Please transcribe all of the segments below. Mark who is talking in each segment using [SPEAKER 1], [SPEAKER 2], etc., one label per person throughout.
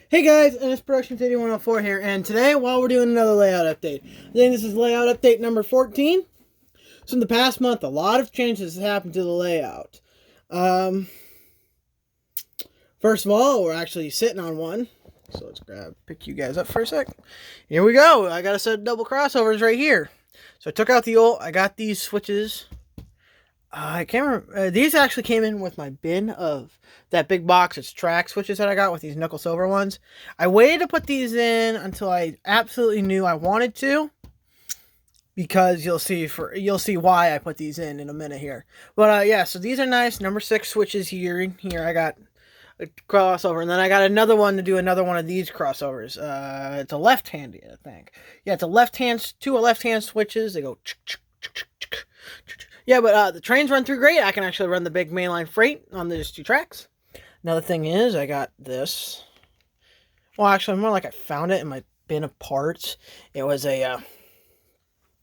[SPEAKER 1] Hey guys, and it's Production 8104 here, and today, while we're doing another layout update, I think this is layout update number 14. So in the past month, a lot of changes have happened to the layout. First of all, we're actually sitting on one. So let's pick you guys up for a sec. Here we go. I got a set of double crossovers right here. So I took out the old, I got these switches. I can't remember. These actually came in with my bin of that big box. It's track switches that I got with these nickel silver ones. I waited to put these in until I absolutely knew I wanted to, because you'll see why I put these in a minute here. But yeah, so these are nice number 6 switches here. Here I got a crossover, and then I got another one to do another one of these crossovers. It's a left-handed, I think. Yeah, it's a two left-hand switches. They go. Yeah, but the trains run through great. I can actually run the big mainline freight on these 2 tracks. Another thing is, I got this. Well, actually, more like I found it in my bin of parts. It was a.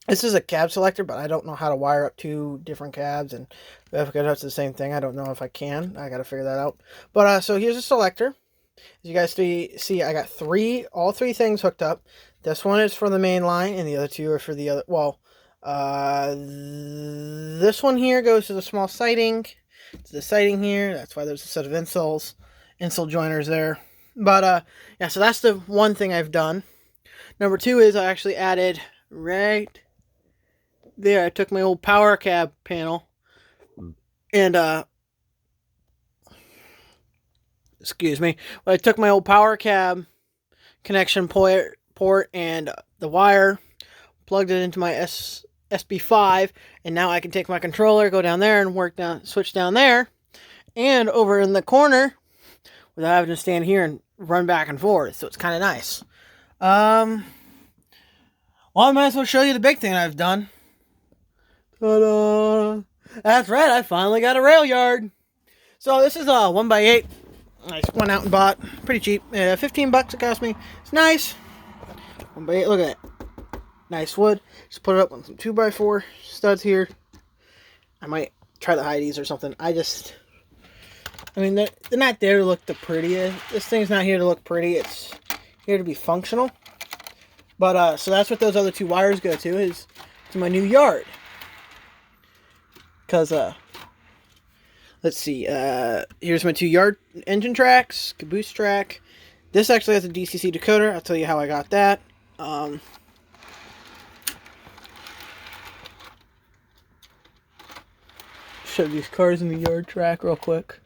[SPEAKER 1] This is a cab selector, but I don't know how to wire up 2 different cabs, and if I could touch the same thing, I don't know if I can. I got to figure that out. But so here's a selector. As you guys see, I got all three things hooked up. This one is for the main line, and the other 2 are for the other. Well. This one here goes to the small siding. It's the siding here. That's why there's a set of insole joiners there. But yeah, so that's the one thing I've done. Number 2 is I actually added right there. I took my old power cab panel and excuse me. I took my old power cab connection port and the wire, plugged it into my SB5, and now I can take my controller, go down there and switch down there, and over in the corner without having to stand here and run back and forth. So it's kind of nice. Well, I might as well show you the big thing I've done. Ta-da! That's right, I finally got a rail yard. So this is a 1x8. I went out and bought, pretty cheap. $15 it cost me. It's nice. 1x8, look at that. Nice wood. Just put it up on some 2x4 studs here. I might try the Heidi's or something. I mean, they're not there to look the prettiest. This thing's not here to look pretty. It's here to be functional. But, so that's what those other 2 wires go to, is to my new yard. Because, let's see. Here's my 2 yard engine tracks, caboose track. This actually has a DCC decoder. I'll tell you how I got that. Show these cars in the yard track real quick.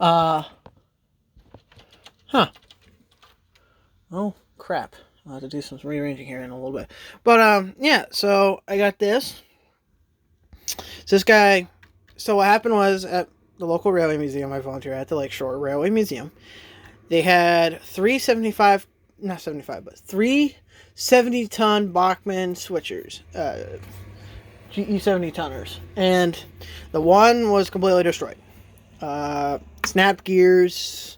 [SPEAKER 1] Oh, crap. I'll have to do some rearranging here in a little bit. But, yeah, so I got this. So this guy, so what happened was at the local railway museum I volunteer at, the Lakeshore Railway Museum, they had 3 70-ton Bachmann switchers. GE 70 tonners, and the one was completely destroyed. Snapped gears,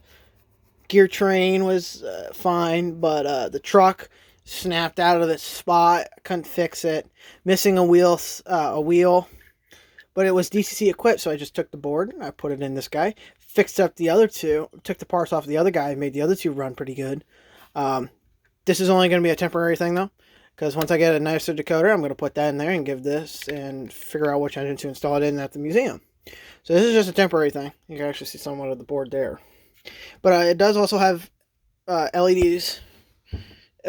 [SPEAKER 1] gear train was fine, but the truck snapped out of its spot. Couldn't fix it. Missing a wheel, but it was DCC equipped, so I just took the board and I put it in this guy, fixed up the other 2, took the parts off the other guy, made the other 2 run pretty good. This is only going to be a temporary thing though, because once I get a nicer decoder, I'm going to put that in there and give this and figure out which engine to install it in at the museum. So this is just a temporary thing. You can actually see somewhat of the board there. But it does also have LEDs,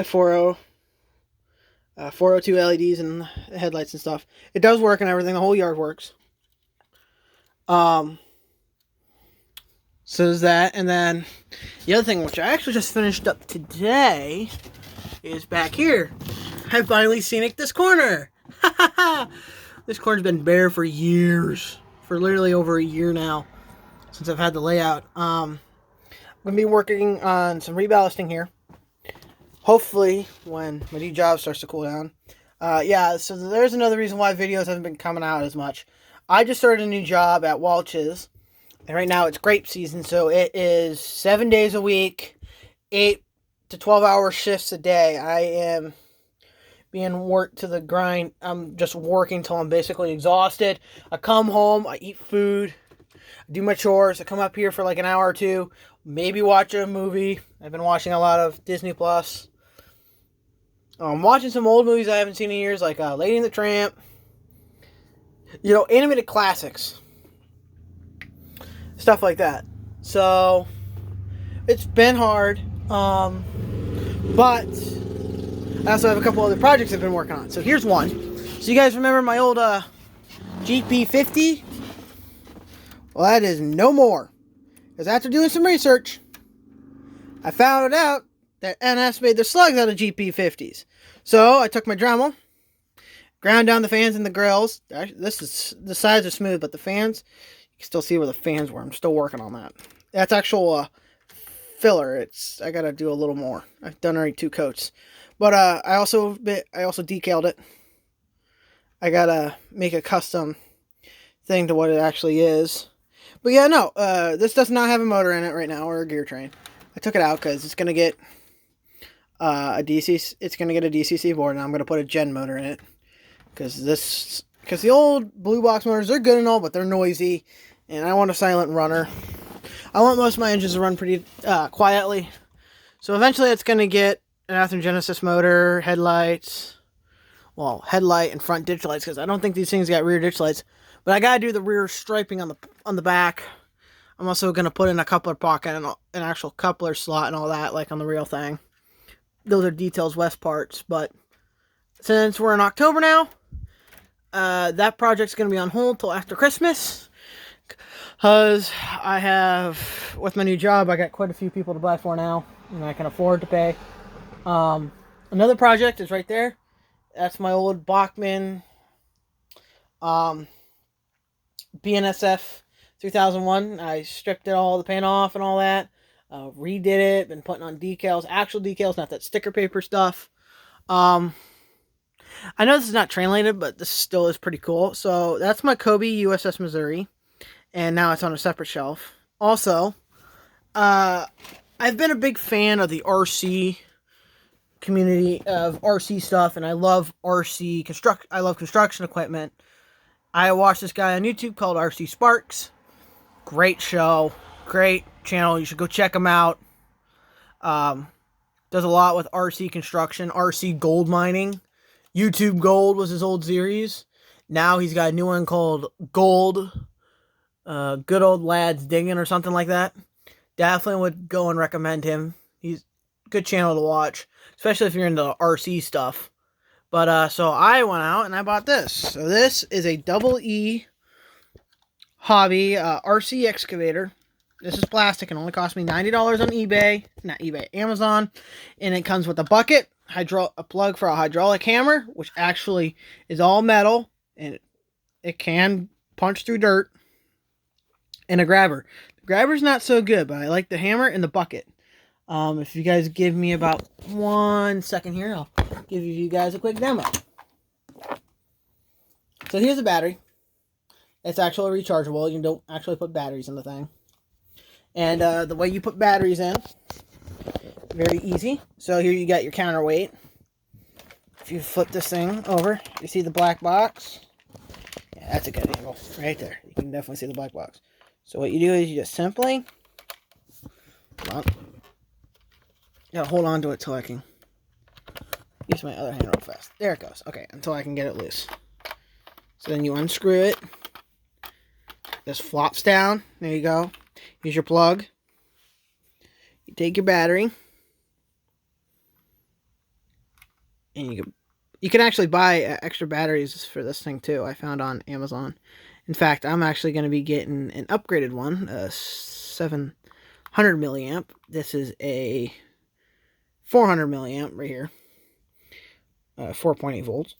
[SPEAKER 1] 402 LEDs and headlights and stuff. It does work and everything. The whole yard works. So there's that. And then the other thing, which I actually just finished up today, is back here. I've finally scenic this corner. This corner's been bare for years. For literally over a year now. Since I've had the layout. I'm going to be working on some reballasting here. Hopefully, when my new job starts to cool down. Yeah, so there's another reason why videos haven't been coming out as much. I just started a new job at Walsh's. And right now it's grape season, so it is 7 days a week, 8 to 12-hour shifts a day. I am being worked to the grind. I'm just working till I'm basically exhausted. I come home, I eat food, I do my chores. I come up here for like an hour or two. Maybe watch a movie. I've been watching a lot of Disney Plus. I'm watching some old movies I haven't seen in years, like Lady and the Tramp. You know, animated classics. Stuff like that. So, it's been hard. But I also have a couple other projects I've been working on. So here's one. So you guys remember my old GP50? Well, that is no more. Because after doing some research, I found out that NS made their slugs out of GP50s. So I took my Dremel, ground down the fans and the grills. The sides are smooth, but the fans, you can still see where the fans were. I'm still working on that. That's actual filler. I gotta do a little more. I've done already 2 coats, but I also decaled it. I gotta make a custom thing to what it actually is. But yeah, no, this does not have a motor in it right now or a gear train. I took it out because it's gonna get a DCC board, and I'm gonna put a gen motor in it because the old blue box motors, they're good and all, but they're noisy, and I want a silent runner. I want most of my engines to run pretty quietly. So eventually it's going to get an Atherogenesis motor, headlights. Well, headlight and front ditch lights, because I don't think these things got rear ditch lights. But I got to do the rear striping on the back. I'm also going to put in a coupler pocket and an actual coupler slot and all that, like on the real thing. Those are details west parts. But since we're in October now, that project's going to be on hold till after Christmas. Because I have, with my new job, I got quite a few people to buy for now, and I can afford to pay. Another project is right there. That's my old Bachmann BNSF 3001. I stripped it all, the paint off and all that. Redid it, been putting on decals, actual decals, not that sticker paper stuff. I know this is not translated, but this still is pretty cool. So that's my Kobe USS Missouri. And now it's on a separate shelf. Also, I've been a big fan of the RC community of RC stuff, and I love I love construction equipment. I watched this guy on YouTube called RC Sparks. Great show, great channel. You should go check him out. Does a lot with RC construction, RC gold mining. YouTube Gold was his old series. Now he's got a new one called Gold. Good Old Lads Digging or something like that. Definitely would go and recommend him. He's a good channel to watch, especially if you're into RC stuff. But so I went out and I bought this. So this is a double E hobby RC excavator. This is plastic and only cost me $90 on eBay, not eBay, Amazon, and it comes with a bucket, a plug for a hydraulic hammer, which actually is all metal and it can punch through dirt. And a grabber. The grabber's not so good, but I like the hammer and the bucket. If you guys give me about 1 second here, I'll give you guys a quick demo. So here's a battery. It's actually rechargeable. You don't actually put batteries in the thing. And the way you put batteries in, very easy. So here you got your counterweight. If you flip this thing over, you see the black box. Yeah, that's a good angle. Right there. You can definitely see the black box. So what you do is you just simply, gotta hold on to it till I can use my other hand real fast. There it goes. Okay, until I can get it loose. So then you unscrew it. This flops down. There you go. Here's your plug. You take your battery. And you can actually buy extra batteries for this thing too. I found on Amazon. In fact, I'm actually going to be getting an upgraded one, a 700 milliamp. This is a 400 milliamp right here, 4.8 volts.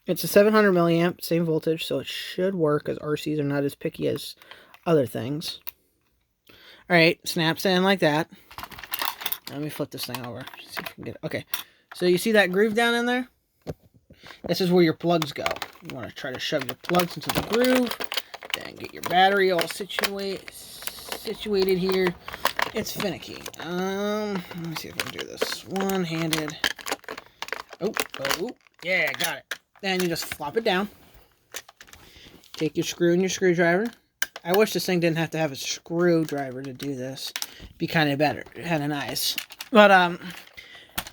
[SPEAKER 1] It's a 700 milliamp, same voltage, so it should work, as RCs are not as picky as other things. All right, snaps in like that. Let me flip this thing over. See if we can get it. Okay, so you see that groove down in there? This is where your plugs go. You want to try to shove your plugs into the groove. Then get your battery all situated here. It's finicky. Let me see if I can do this one-handed. Oh, yeah, got it. Then you just flop it down. take your screw and your screwdriver. I wish this thing didn't have to have a screwdriver to do this. It'd be kind of better. Kind of nice. But,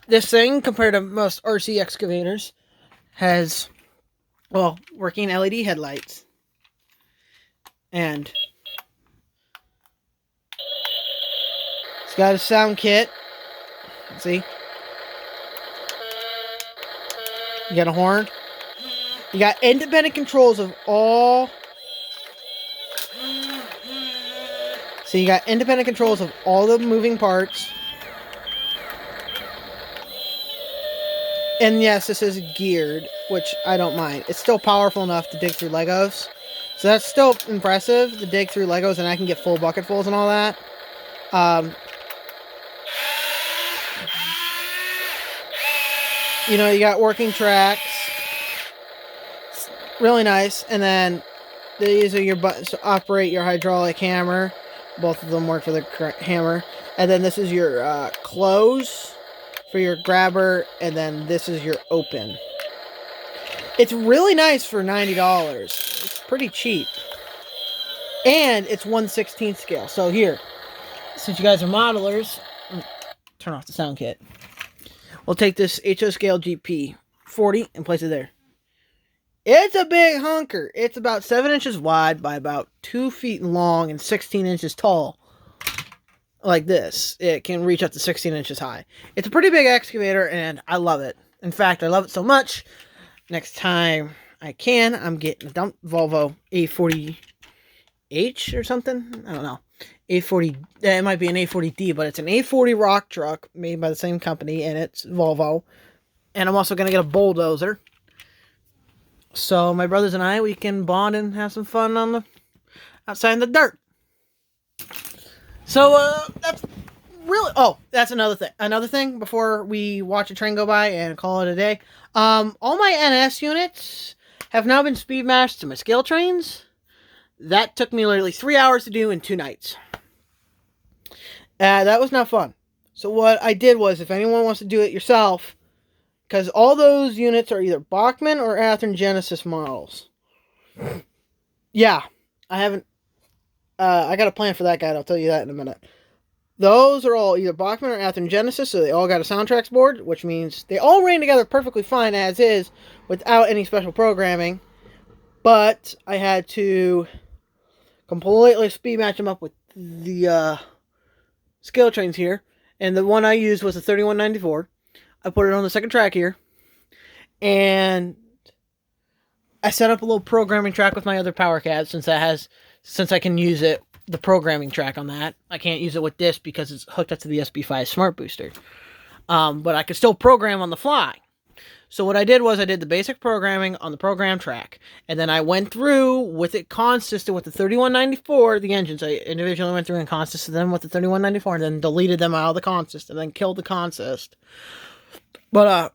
[SPEAKER 1] this thing, compared to most RC excavators, has, well, working LED headlights. And it's got a sound kit. See? You got a horn. You got independent controls of all... So you got independent controls of all the moving parts. And yes, this is geared, which I don't mind. It's still powerful enough to dig through Legos. So that's still impressive, to dig through Legos, and I can get full bucketfuls and all that. You know, you got working tracks. It's really nice. And then these are your buttons to operate your hydraulic hammer. Both of them work for the hammer. And then this is your close for your grabber, and then this is your open. It's really nice for $90. It's pretty cheap. And it's 1/16 scale. So here, since you guys are modelers, turn off the sound kit. We'll take this HO scale GP 40 and place it there. It's a big hunker. It's about 7 inches wide by about 2 feet long and 16 inches tall. Like this. It can reach up to 16 inches high. It's a pretty big excavator, and I love it. In fact, I love it so much, next time I can, I'm getting a dump Volvo A40H or something. I don't know. A40, it might be an A40D, but it's an A40 rock truck made by the same company, and it's Volvo. And I'm also going to get a bulldozer. So my brothers and I, we can bond and have some fun on the outside in the dirt. So, that's really... Oh, that's another thing. Another thing before we watch a train go by and call it a day. All my NS units have now been speed matched to my scale trains. That took me literally 3 hours to do in 2 nights. That was not fun. So what I did was, if anyone wants to do it yourself, because all those units are either Bachmann or Athearn Genesis models. Yeah, I haven't... I got a plan for that guy. I'll tell you that in a minute. Those are all either Bachmann or Athearn Genesis, so they all got a soundtracks board, which means they all ran together perfectly fine as is, without any special programming. But I had to completely speed match them up with the scale trains here. And the one I used was a 3194. I put it on the second track here. And I set up a little programming track with my other power cab, since I can use it, the programming track on that. I can't use it with this because it's hooked up to the SB5 Smart Booster. But I could still program on the fly. So what I did was I did the basic programming on the program track. And then I went through with it consistent with the 3194, the engines. I individually went through and consisted them with the 3194 and then deleted them out of the consist and then killed the consist. But,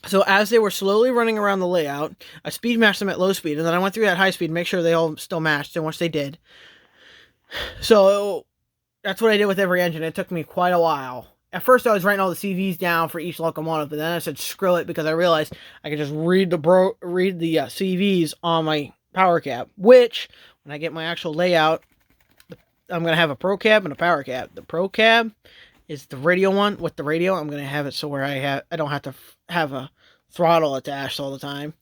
[SPEAKER 1] so as they were slowly running around the layout, I speed matched them at low speed, and then I went through at high speed to make sure they all still matched, and which they did. So that's what I did with every engine. It took me quite a while. At first I was writing all the CVs down for each locomotive, but then I said screw it, because I realized I could just read the CVs on my power cab, which, when I get my actual layout, I'm going to have a pro cab and a power cab. The pro cab is the radio one. With the radio, I'm going to have it so where I don't have to have a throttle attached all the time.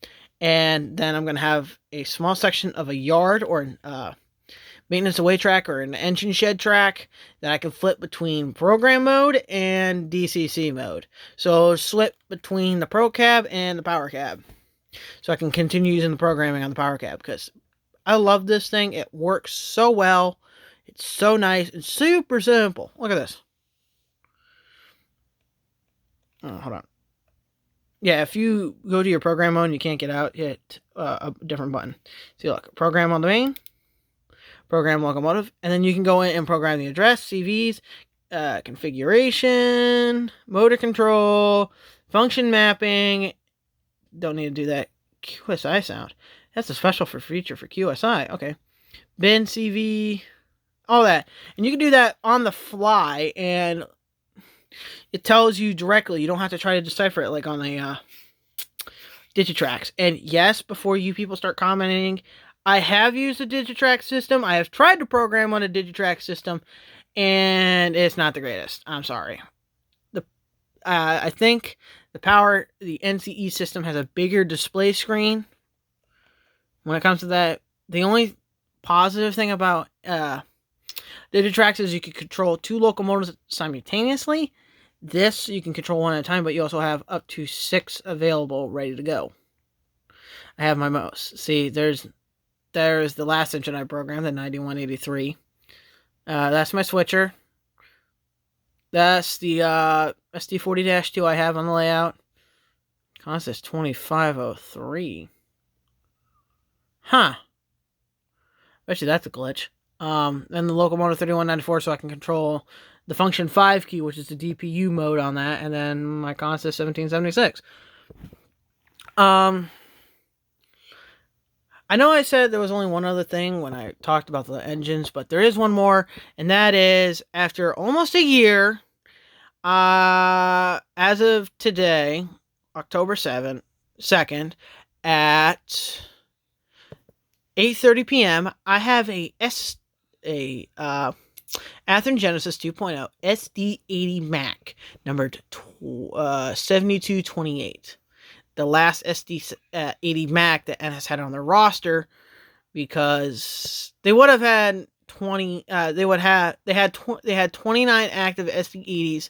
[SPEAKER 1] And then I'm going to have a small section of a yard or maintenance away track or an engine shed track that I can flip between program mode and DCC mode. So slip between the pro cab and the power cab. So I can continue using the programming on the power cab, because I love this thing. It works so well. It's so nice and super simple. Look at this. Oh, hold on. Yeah, if you go to your program mode and you can't get out, hit a different button. See, look, program on the main, program locomotive, and then you can go in and program the address, CVs, configuration, motor control, function mapping. Don't need to do that QSI sound. That's a special feature for QSI. Okay. Bin, CV, all that. And you can do that on the fly, and it tells you directly. You don't have to try to decipher it like on the Digitrax. And yes, before you people start commenting, I have used a Digitrax system. I have tried to program on a Digitrax system, and it's not the greatest. I'm sorry. I think the NCE system has a bigger display screen. When it comes to that, the only positive thing about Digitrax is you can control 2 locomotives simultaneously. This, you can control 1 at a time, but you also have up to 6 available ready to go. I have my mouse. See, there's the last engine I programmed, the 9183. That's my switcher. That's the SD40-2 I have on the layout. Cost is $25.03. Huh. Bet you that's a glitch. Then the locomotive 3194, so I can control the function 5 key, which is the DPU mode on that, and then my consist 1776. I know I said there was only one other thing when I talked about the engines, but there is one more, and that is after almost a year, as of today, October 2nd, at 8:30 p.m., I have a Athearn Genesis 2.0 SD80 Mac, numbered 7228. The last SD80 Mac that NS had on their roster, because they would have had 20. They had 29 active SD80s.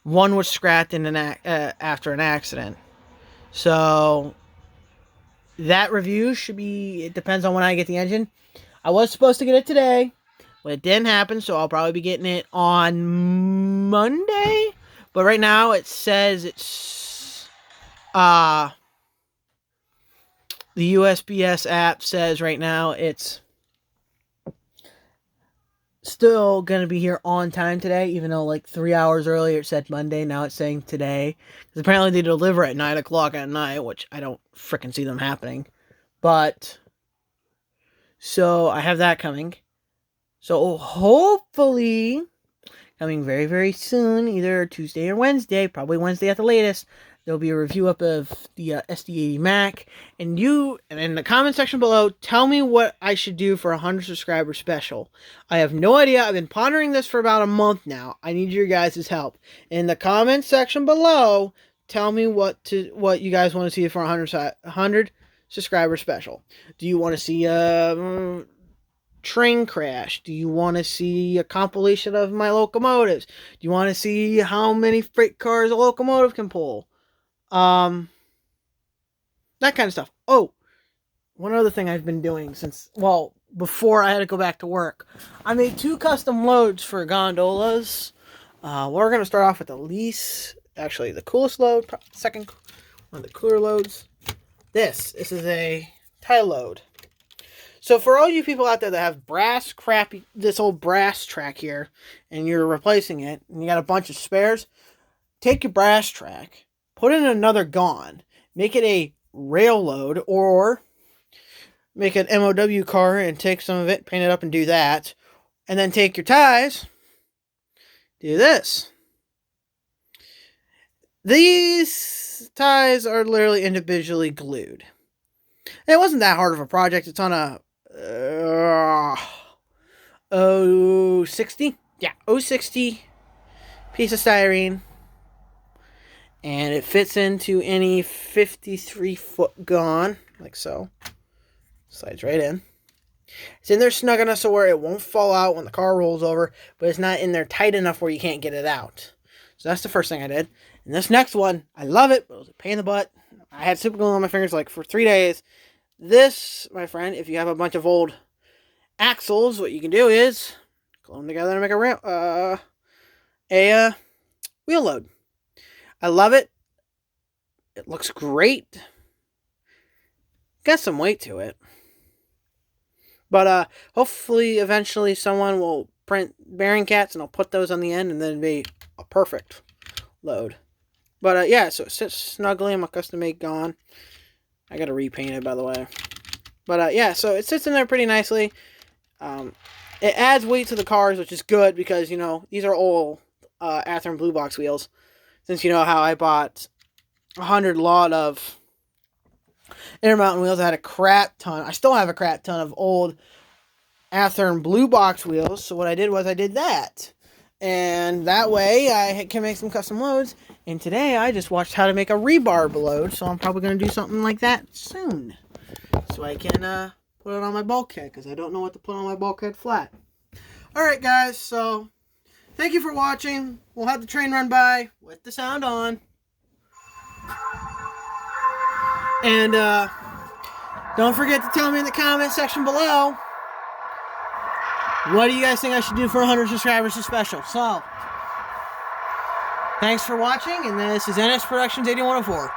[SPEAKER 1] One was scrapped in after an accident. So that review should be. It depends on when I get the engine. I was supposed to get it today, but it didn't happen. So I'll probably be getting it on Monday. But right now it says it's. The USPS app says right now it's still going to be here on time today, even though like 3 hours earlier it said Monday. Now it's saying today. Because apparently they deliver at 9 o'clock at night, which I don't frickin' see them happening. But, so I have that coming. So hopefully, coming very, very soon, either Tuesday or Wednesday, probably Wednesday at the latest, there'll be a review up of the SD80 Mac. And in the comment section below, tell me what I should do for a 100 subscriber special. I have no idea. I've been pondering this for about a month now. I need your guys' help. In the comment section below, tell me what you guys want to see for a 100 subscriber special. Do you want to see a train crash? Do you want to see a compilation of my locomotives? Do you want to see how many freight cars a locomotive can pull? That kind of stuff. Oh, one other thing I've been doing before I had to go back to work. I made 2 custom loads for gondolas. We're going to start off with the coolest load, second one of the cooler loads. This is a tie load. So for all you people out there that have this old brass track here, and you're replacing it, and you got a bunch of spares, take your brass track, put in another gon, make it a rail load, or make an MOW car and take some of it, paint it up and do that, and then take your ties, do this. These ties are literally individually glued. And it wasn't that hard of a project. It's on a 060? Yeah, 060 piece of styrene. And it fits into any 53-foot gon, like so. Slides right in. It's in there snug enough so where it won't fall out when the car rolls over, but it's not in there tight enough where you can't get it out. So that's the first thing I did. And this next one, I love it, but it was a pain in the butt. I had super glue on my fingers like for 3 days. This, my friend, if you have a bunch of old axles, what you can do is glue them together and make a wheel load. I love it. It looks great. Got some weight to it. But hopefully eventually someone will print bearing cats and I'll put those on the end and then it'll be a perfect load. But yeah, so it sits snugly in my custom made gon. I got to repaint it, by the way. But yeah, so it sits in there pretty nicely. It adds weight to the cars, which is good because, you know, these are old Athearn Blue Box wheels. Since you know how I bought 100 lot of Intermountain wheels. I had a crap ton. I still have a crap ton of old Athearn blue box wheels. So what I did was I did that. And that way I can make some custom loads. And today I just watched how to make a rebarb load. So I'm probably going to do something like that soon. So I can put it on my bulkhead. Because I don't know what to put on my bulkhead flat. Alright guys, so thank you for watching. We'll have the train run by with the sound on. And don't forget to tell me in the comment section below, what do you guys think I should do for 100 subscribers special? So, thanks for watching, and this is NX Productions 8104.